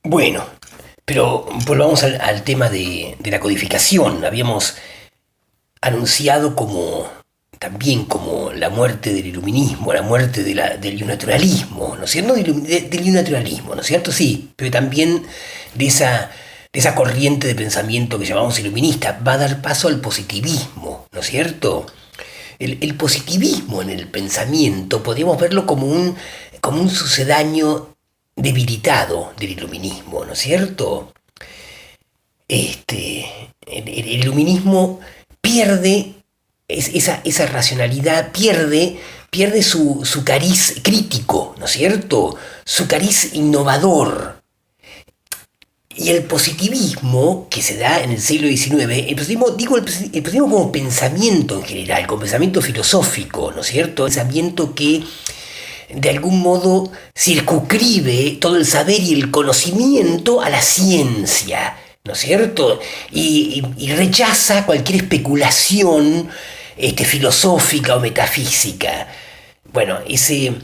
Bueno, pero volvamos al tema de la codificación. Habíamos anunciado como también como la muerte del iluminismo, la muerte del naturalismo, ¿no es cierto? Del naturalismo, ¿no es cierto? Sí, pero también de esa corriente de pensamiento que llamamos iluminista. Va a dar paso al positivismo, ¿no es cierto? El positivismo en el pensamiento podríamos verlo como un sucedáneo debilitado del iluminismo, ¿no es cierto? El iluminismo pierde esa racionalidad, pierde su cariz crítico, ¿no es cierto? Su cariz innovador. Y el positivismo que se da en el siglo XIX, el positivismo, digo el positivismo como pensamiento en general, como pensamiento filosófico, ¿no es cierto? Pensamiento que de algún modo circunscribe todo el saber y el conocimiento a la ciencia, ¿no es cierto? Y rechaza cualquier especulación filosófica o metafísica. Bueno, ese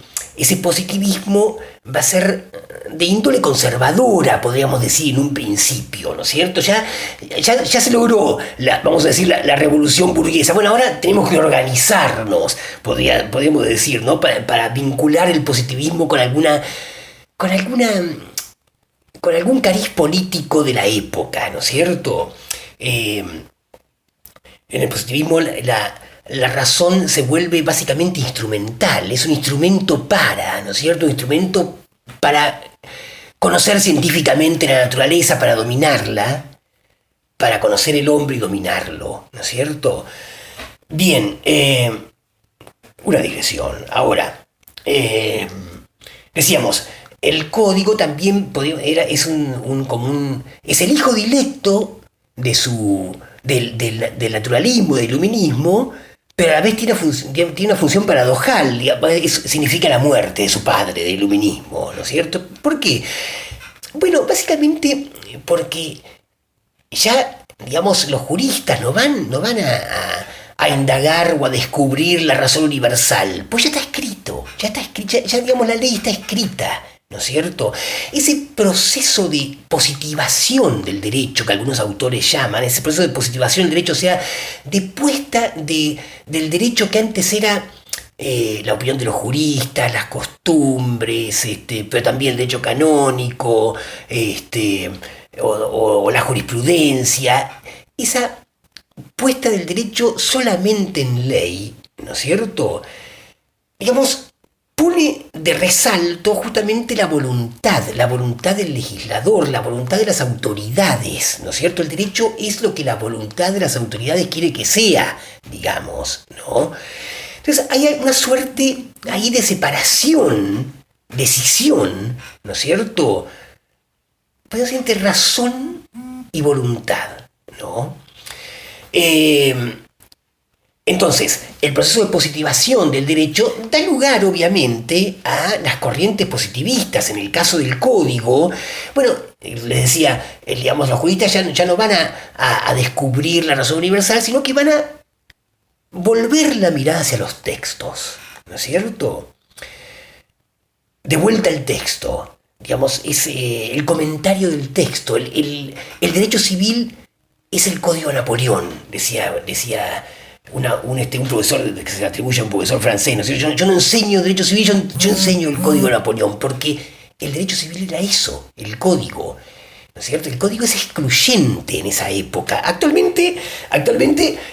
positivismo va a ser de índole conservadora, podríamos decir, en un principio, ¿no es cierto? Ya se logró, vamos a decir, la revolución burguesa. Bueno, ahora tenemos que organizarnos, podríamos decir, ¿no? Para vincular el positivismo con alguna, con algún cariz político de la época, ¿no es cierto? En el positivismo la razón se vuelve básicamente instrumental, es un instrumento para, ¿no es cierto? Un instrumento para conocer científicamente la naturaleza, para dominarla, para conocer el hombre y dominarlo, ¿no es cierto? Bien, una digresión. Ahora, decíamos, el código también es es el hijo directo del naturalismo, del iluminismo, pero a la vez tiene una función paradojal, digamos, significa la muerte de su padre, del iluminismo, ¿no es cierto? ¿Por qué? Bueno, básicamente porque ya, digamos, los juristas no van a indagar o a descubrir la razón universal, pues ya está escrito, ya, digamos, la ley está escrita, ¿no es cierto? Ese proceso de positivación del derecho que algunos autores llaman, ese proceso de positivación del derecho, o sea, de puesta del derecho que antes era la opinión de los juristas, las costumbres, pero también el derecho canónico, o la jurisprudencia, esa puesta del derecho solamente en ley, ¿no es cierto? Digamos, pone de resalto justamente la voluntad del legislador, la voluntad de las autoridades, ¿no es cierto? El derecho es lo que la voluntad de las autoridades quiere que sea, digamos, ¿no? Entonces hay una suerte ahí de separación, decisión, ¿no es cierto? Podemos decir entre razón y voluntad, ¿no? Eh, entonces, el proceso de positivación del derecho da lugar, obviamente, a las corrientes positivistas. En el caso del código, bueno, les decía, digamos, los juristas ya no van a descubrir la razón universal, sino que van a volver la mirada hacia los textos, ¿no es cierto? De vuelta al texto, digamos, es el comentario del texto, el derecho civil es el código de Napoleón, decía un profesor que se atribuye a un profesor francés, ¿no? Yo no enseño derecho civil, yo enseño el código de Napoleón, porque el derecho civil era eso, el código. ¿No es cierto? El código es excluyente en esa época. Actualmente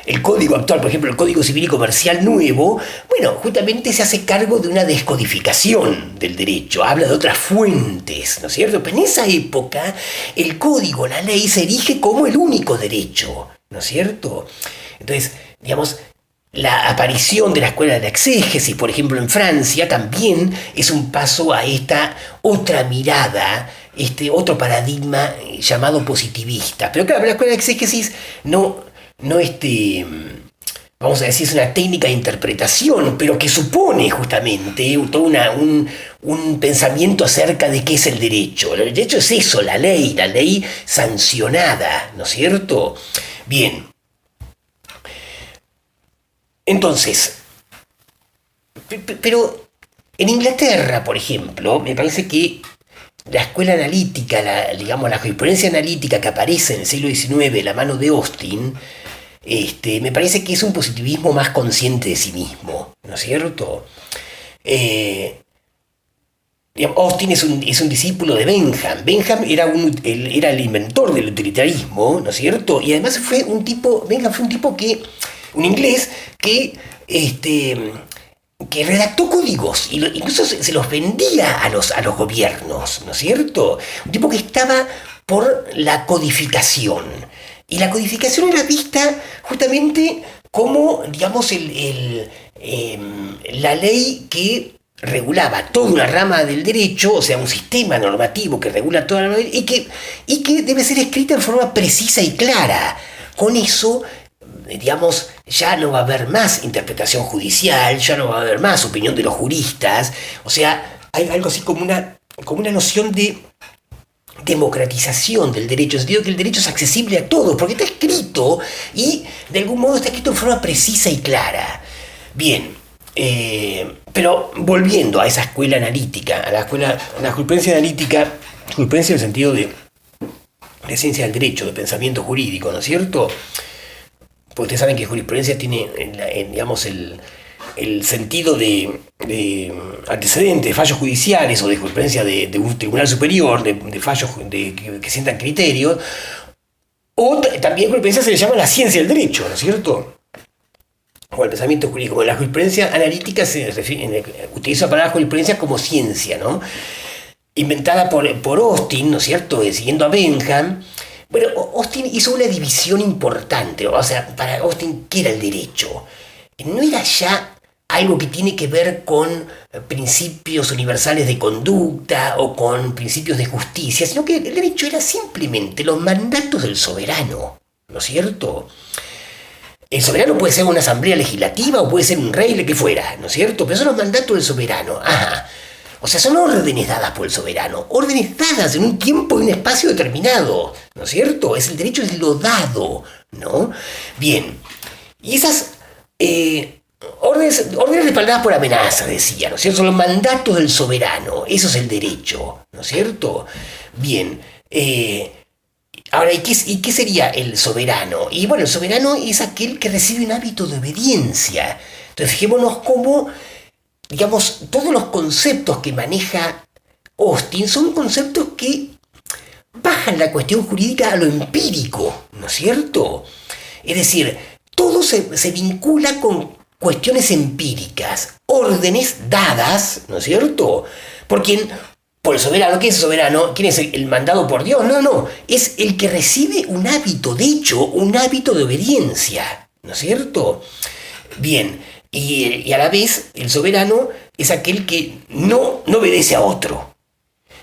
el código actual, por ejemplo, el Código Civil y Comercial nuevo, bueno, justamente se hace cargo de una descodificación del derecho, habla de otras fuentes, ¿no es cierto? Pero en esa época el código, la ley, se erige como el único derecho, ¿no es cierto? Entonces, digamos, la aparición de la escuela de la exégesis, por ejemplo, en Francia, también es un paso a esta otra mirada, otro paradigma llamado positivista. Pero claro, la escuela de exégesis no vamos a decir, es una técnica de interpretación, pero que supone justamente todo un pensamiento acerca de qué es el derecho. El derecho es eso, la ley sancionada, ¿no es cierto? Bien, entonces, pero en Inglaterra, por ejemplo, me parece que la escuela analítica, digamos, la jurisprudencia analítica que aparece en el siglo XIX de la mano de Austin, me parece que es un positivismo más consciente de sí mismo, ¿no es cierto? Eh, Austin es un discípulo de Bentham. Bentham era el inventor del utilitarismo, ¿no es cierto? Y además Bentham fue un tipo un inglés que redactó códigos y incluso se los vendía a los gobiernos, ¿no es cierto? Un tipo que estaba por la codificación. Y la codificación era vista justamente como, digamos, la ley que regulaba toda una rama del derecho, o sea, un sistema normativo que regula toda la ley y que debe ser escrita en forma precisa y clara. Con eso, digamos, ya no va a haber más interpretación judicial, ya no va a haber más opinión de los juristas, o sea, hay algo así como una noción de democratización del derecho, en el sentido que el derecho es accesible a todos, porque está escrito y de algún modo está escrito en forma precisa y clara. Bien, pero volviendo a esa escuela analítica, a la jurisprudencia analítica, jurisprudencia en el sentido de ciencia del derecho, de pensamiento jurídico, ¿no es cierto? Pues ustedes saben que jurisprudencia tiene, digamos, el sentido de antecedentes, de fallos judiciales o de jurisprudencia de un tribunal superior, de fallos que sientan criterios, o también jurisprudencia se le llama la ciencia del derecho, ¿no es cierto? O el pensamiento jurídico. La jurisprudencia analítica utiliza la palabra jurisprudencia como ciencia, ¿no? Inventada por Austin, ¿no es cierto? Siguiendo a Bentham. Bueno, Austin hizo una división importante, o sea, para Austin, ¿qué era el derecho? No era ya algo que tiene que ver con principios universales de conducta o con principios de justicia, sino que el derecho era simplemente los mandatos del soberano, ¿no es cierto? El soberano puede ser una asamblea legislativa o puede ser un rey, lo que fuera, ¿no es cierto? Pero son los mandatos del soberano. Ajá. O sea, son órdenes dadas por el soberano, órdenes dadas en un tiempo y un espacio determinado, ¿no es cierto? El derecho es lo dado, ¿no? Bien, y esas órdenes respaldadas por amenaza, decía, ¿no es cierto? Son los mandatos del soberano, eso es el derecho, ¿no es cierto? Bien, ahora, ¿y qué sería el soberano? Y bueno, el soberano es aquel que recibe un hábito de obediencia. Entonces, fijémonos cómo, digamos, todos los conceptos que maneja Austin son conceptos que bajan la cuestión jurídica a lo empírico, ¿no es cierto? Es decir, todo se vincula con cuestiones empíricas, órdenes dadas, ¿no es cierto? Por el soberano. ¿Qué es el soberano? ¿Quién es el mandado por Dios? No, es el que recibe un hábito, de hecho, un hábito de obediencia, ¿no es cierto? Bien, y a la vez el soberano es aquel que no obedece a otro.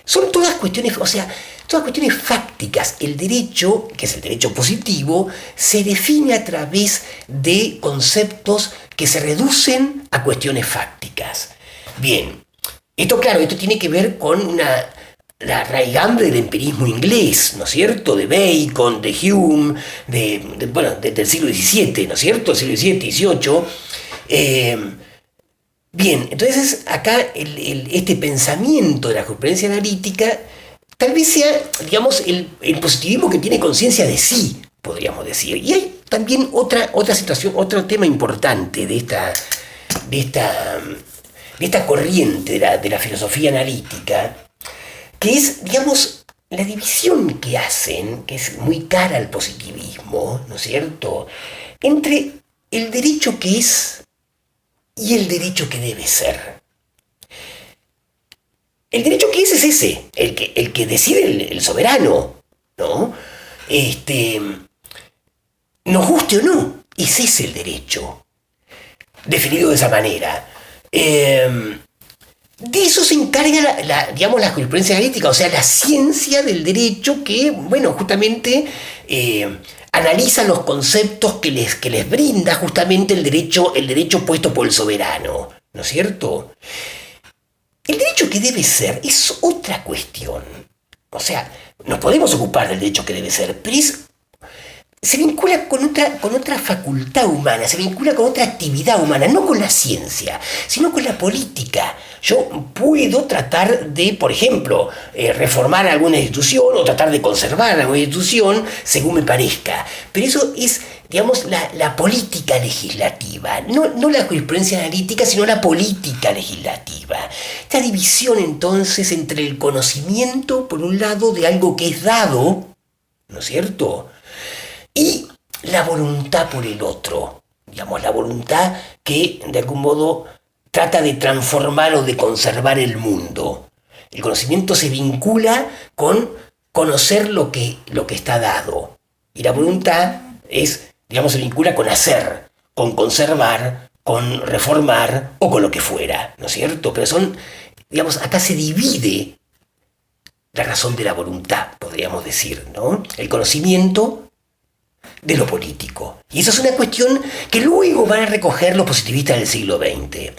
Son todas cuestiones, o sea, todas cuestiones fácticas. El derecho, que es el derecho positivo, se define a través de conceptos que se reducen a cuestiones fácticas. Bien, esto tiene que ver con la raigambre del empirismo inglés, ¿no es cierto? De Bacon, de Hume, del siglo XVII, ¿no es cierto? El siglo XVII, XVIII. Bien, entonces acá este pensamiento de la jurisprudencia analítica tal vez sea, digamos, el positivismo que tiene conciencia de sí, podríamos decir. Y hay también otra situación, otro tema importante de esta corriente de la filosofía analítica, que es, digamos, la división que hacen, que es muy cara al positivismo, ¿no es cierto?, entre el derecho que es y el derecho que debe ser. El derecho que es ese, el que decide el soberano, ¿no? Nos guste o no, es ese el derecho, definido de esa manera. De eso se encarga digamos, la jurisprudencia analítica, o sea, la ciencia del derecho que, bueno, justamente analiza los conceptos que les brinda justamente el derecho puesto por el soberano, ¿no es cierto? El derecho que debe ser es otra cuestión. O sea, nos podemos ocupar del derecho que debe ser, pero se vincula con otra facultad humana, se vincula con otra actividad humana, no con la ciencia, sino con la política. Yo puedo tratar de, por ejemplo, reformar alguna institución o tratar de conservar alguna institución según me parezca, pero eso es, digamos, la política legislativa, no la jurisprudencia analítica, sino la política legislativa. Esta división entonces entre el conocimiento, por un lado, de algo que es dado, ¿no es cierto?, y la voluntad por el otro, digamos, la voluntad que de algún modo trata de transformar o de conservar el mundo. El conocimiento se vincula con conocer lo que está dado. Y la voluntad digamos, se vincula con hacer, con conservar, con reformar o con lo que fuera, ¿no es cierto? Pero digamos, acá se divide la razón de la voluntad, podríamos decir, ¿no? El conocimiento de lo político. Y esa es una cuestión que luego van a recoger los positivistas del siglo XX.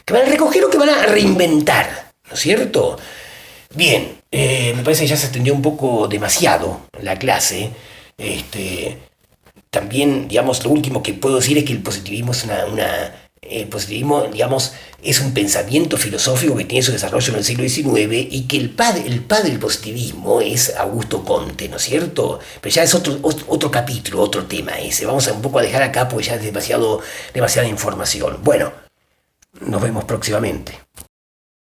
Que van a recoger o que van a reinventar, ¿no es cierto? Bien, me parece que ya se extendió un poco demasiado la clase. También, digamos, lo último que puedo decir es que el positivismo es el positivismo, digamos, es un pensamiento filosófico que tiene su desarrollo en el siglo XIX y que el padre del positivismo es Augusto Comte, ¿no es cierto? Pero ya es otro capítulo, otro tema ese. Vamos a un poco a dejar acá porque ya es demasiada información. Bueno, nos vemos próximamente.